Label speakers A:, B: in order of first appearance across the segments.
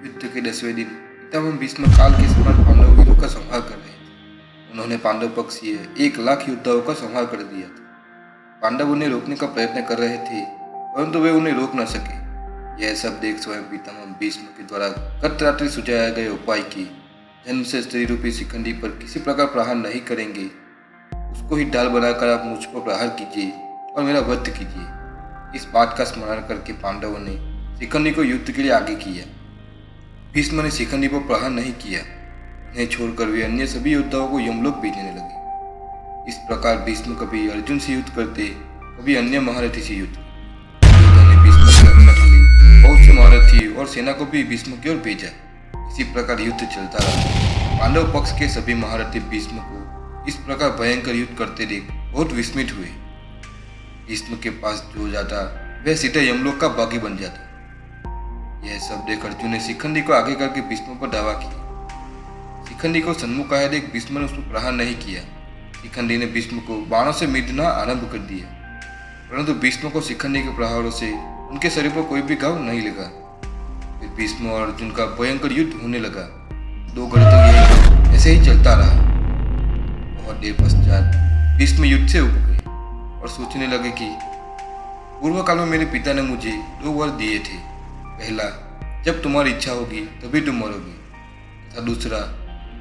A: युद्ध के 10वें दिन पितामह भीष्म काल के समान पांडव वीरों का संहार कर रहे थे। उन्होंने पांडव पक्षीय 1 लाख योद्धाओं का संहार कर दिया था। पांडव उन्हें रोकने का प्रयत्न कर रहे थे, परंतु वे उन्हें रोक न सके। यह सब देख स्वयं पितामह भीष्म के द्वारा गत रात्रि सुझाया गए उपाय की जन्म से स्त्री रूपी शिखंडी पर किसी प्रकार प्रहार नहीं करेंगे, उसको ही ढाल बनाकर आप मुझ पर प्रहार कीजिए और मेरा वध कीजिए। इस बात का स्मरण करके पांडवों ने शिखंडी को युद्ध के लिए आगे किया। भीष्म ने शिखंडी पर प्रहार नहीं किया। उन्हें छोड़कर वे अन्य सभी योद्धाओं को यमलोक भेजने लगे। इस प्रकार भीष्म कभी अर्जुन से युद्ध करते, कभी अन्य महारथी से युद्ध। उन्होंने भीष्म की रक्षा के लिए बहुत से महारथी और सेना को भी भीष्म की ओर भेजा। इसी प्रकार युद्ध चलता रहा। पांडव पक्ष के सभी महारथी भीष्म को इस प्रकार भयंकर युद्ध करते देख बहुत विस्मित हुए। भीष्म के पास जो जाता वह सीधे यमलोक का बागी बन जाता। यह सब देख अर्जुन ने शिखंडी को आगे करके भीष्म पर धावा किया। शिखंडी को सन्मुख आया देख भीष्म ने उस पर प्रहार नहीं किया। शिखंडी ने भीष्म को बाणों से मिधना आरंभ कर दिया, परंतु भीष्म को शिखंडी के प्रहारों से उनके शरीर पर कोई भी घाव नहीं लगा। फिर भीष्म और अर्जुन का भयंकर युद्ध होने लगा। 2 घड़ी तक यह ऐसे ही चलता रहा। बहुत देर पश्चात भीष्म युद्ध से उब गए और सोचने लगे कि पूर्व काल में मेरे पिता ने मुझे 2 वर दिए थे। पहला, जब तुम्हारी इच्छा होगी तभी तुम मरोगे, तथा दूसरा,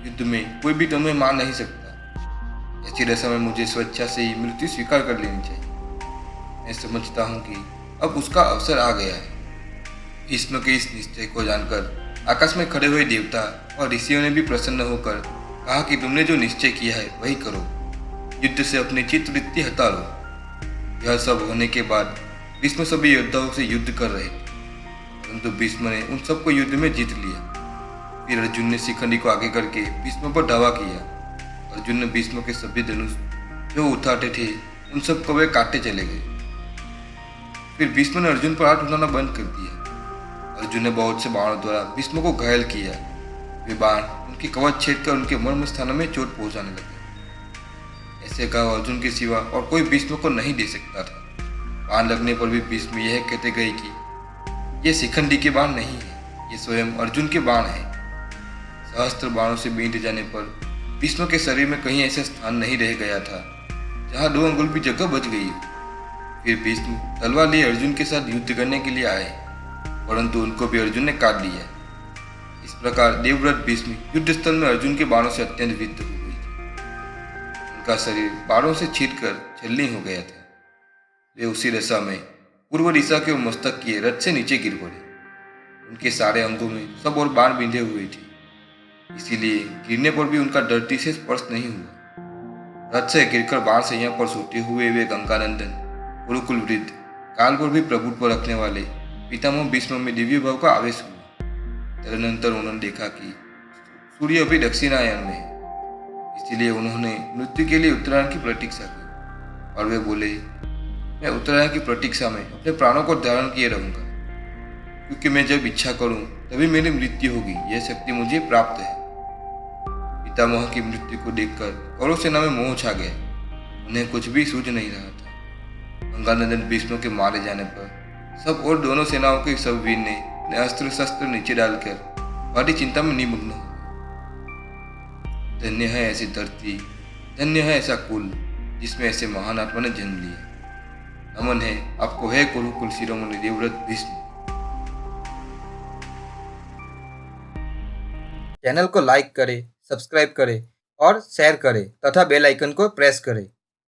A: युद्ध में कोई भी तुम्हें मार नहीं सकता। ऐसी दशा में मुझे स्वेच्छा से ही मृत्यु स्वीकार कर लेनी चाहिए। मैं समझता हूँ कि अब उसका अवसर आ गया है। भीष्म के इस निश्चय को जानकर आकाश में खड़े हुए देवता और ऋषियों ने भी प्रसन्न होकर कहा कि तुमने जो निश्चय किया है वही करो, युद्ध से अपनी चित्तवृत्ति हटा लो। यह सब होने के बाद भीष्म सभी योद्धाओं से युद्ध कर रहे थे, परंतु भीष्म ने उन सबको युद्ध में जीत लिया। फिर अर्जुन ने शिखंडी को आगे करके भीष्म पर धावा किया। अर्जुन ने भीष्म के सभी धनुष जो उठाते थे उन सबको वे काटते चले गए। फिर भीष्म ने अर्जुन पर हाथ उठाना बंद कर दिया। अर्जुन ने बहुत से बाणों द्वारा भीष्म को घायल किया। वे बाण उनकी कवच छेद कर उनके मर्म स्थानों में चोट पहुंचाने लगे। ऐसे घाव अर्जुन के सिवा और कोई भीष्म को नहीं दे सकता था। बाण लगने पर भी भीष्म यह कहते गए कि ये शिखंडी के बाण नहीं है, ये स्वयं अर्जुन के बाण है। सहस्त्र बाणों से बींध जाने पर भीष्म के शरीर में कहीं ऐसा स्थान नहीं रह गया था जहां 2 अंगुल भी जगह बच गई। फिर भीष्म तलवार लिए अर्जुन के साथ युद्ध करने के लिए आए, परंतु उनको भी अर्जुन ने काट दिया। इस प्रकार देवव्रत भीष्म युद्ध स्थल में अर्जुन के बाणों से अत्यंत विद्ध हो गई थी। उनका शरीर बाणों से छींटकर छलनी हो गया था। वे उसी दशा में पूर्व दिशा के मस्तक किए रथ से नीचे गिर पड़े। उनके सारे अंगों में सब और बाण बिंधे हुए थे, इसीलिए गिरने पर भी उनका धरती से स्पर्श नहीं हुआ। रथ से गिरकर बाण सैया पर सोते हुए वे गंगानंदन, गुरुकुल वृद्ध, काल पर भी प्रभुत्व रखने वाले पितामह भीष्म में दिव्य भाव का आवेश हुआ। तदनंतर उन्होंने देखा कि सूर्य अभी दक्षिणायन में है, इसीलिए उन्होंने मृत्यु के लिए उत्तरायण की प्रतीक्षा की और वे बोले, मैं उत्तरायण की प्रतीक्षा में अपने प्राणों को धारण किए रहूंगा, क्योंकि मैं जब इच्छा करूं तभी मेरी मृत्यु होगी। यह शक्ति मुझे प्राप्त है। पितामह की मृत्यु को देखकर कौरव सेना में मोह छा गया। उन्हें कुछ भी सूझ नहीं रहा था। गंगानंदन भीष्म के मारे जाने पर सब और दोनों सेनाओं के सब वीर ने अपने अस्त्र शस्त्र नीचे डालकर बड़ी चिंता में निमग्न हो गए। धन्य है ऐसी धरती, धन्य है ऐसा कुल जिसमें ऐसे महान आत्मा ने जन्म लिया। नमन है आपको, है कुरुकुल शिरोमणि देवव्रत भीष्म।
B: चैनल को लाइक करें, सब्सक्राइब करें और शेयर करें तथा बेल आइकन को प्रेस करें।